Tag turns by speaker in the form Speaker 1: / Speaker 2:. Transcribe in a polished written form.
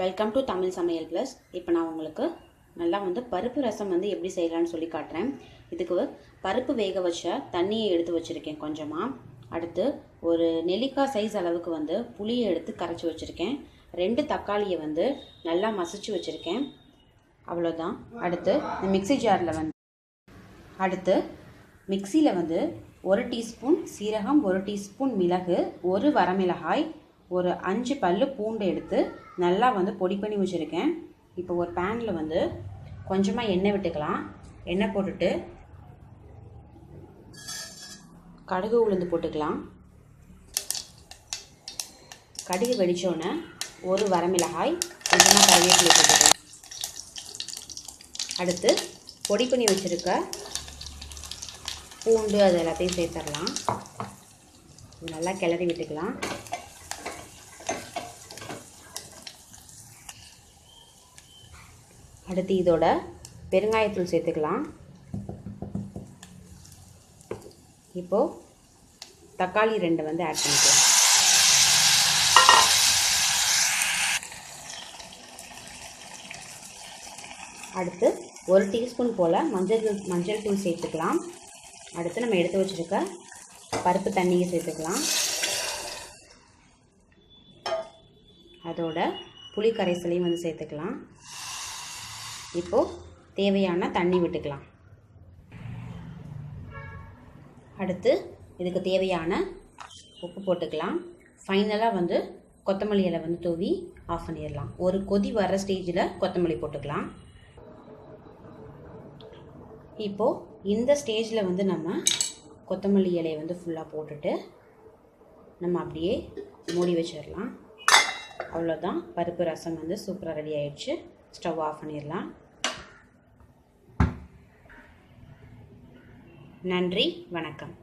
Speaker 1: Welcome to Tamil சமையல் plus. இப்போ நான் உங்களுக்கு நல்லா பருப்பு ரசம் எப்படி செய்யலான்னு சொல்லி காட்டுறேன். இதுக்கு பருப்பு வேக வச்ச தண்ணியை எடுத்து வச்சுருக்கேன் கொஞ்சமாக. அடுத்து ஒரு நெல்லிக்காய் சைஸ் அளவுக்கு புளியை எடுத்து கரைச்சி வச்சுருக்கேன். 2 தக்காளியை நல்லா மசிச்சு வச்சுருக்கேன். அவ்வளோதான். அடுத்து இந்த மிக்சி ஜாரில் அடுத்து மிக்சியில் 1 டீஸ்பூன் சீரகம், 1 டீஸ்பூன் மிளகு, 1 வரமிளகாய், ஒரு 5 பல்லு பூண்டு எடுத்து நல்லா பொடி பண்ணி வச்சுருக்கேன். இப்போ ஒரு பேனில் கொஞ்சமாக எண்ணெய் விட்டுக்கலாம். எண்ணெய் போட்டுட்டு கடுகு உளுந்து போட்டுக்கலாம். கடுகு வெடித்தோன்னே ஒரு வரமிளகாய், கொஞ்சமாக கருவேப்பிலை போட்டுக்கலாம். அடுத்து பொடி பண்ணி வச்சுருக்க பூண்டு அது எல்லாத்தையும் சேர்த்துடலாம். நல்லா கிளறி விட்டுக்கலாம். அடுத்து இதோட பெருங்காயத்தூள் சேர்த்துக்கலாம். இப்போது தக்காளி 2 ஆட் பண்ணிக்கலாம். அடுத்து 1 டீஸ்பூன் போல் மஞ்சள் தூள் சேர்த்துக்கலாம். அடுத்து நம்ம எடுத்து வச்சுருக்க பருப்பு தண்ணியை சேர்த்துக்கலாம். அதோட புளி கரைசலையும் சேர்த்துக்கலாம். இப்போது தேவையான தண்ணி விட்டுக்கலாம். அடுத்து இதுக்கு தேவையான உப்பு போட்டுக்கலாம். ஃபைனலாக கொத்தமல்லி இலை தூவி ஆஃப் பண்ணிடலாம். ஒரு கொதி வர ஸ்டேஜில் கொத்தமல்லி போட்டுக்கலாம். இப்போது இந்த ஸ்டேஜில் நம்ம கொத்தமல்லி இலையை ஃபுல்லாக போட்டுட்டு நம்ம அப்படியே மூடி வச்சிடலாம். அவ்வளோதான். பருப்பு ரசம் சூப்பராக ரெடி ஆயிடுச்சு. ஸ்டவ் ஆஃப் பண்ணிடலாம். நன்றி, வணக்கம்.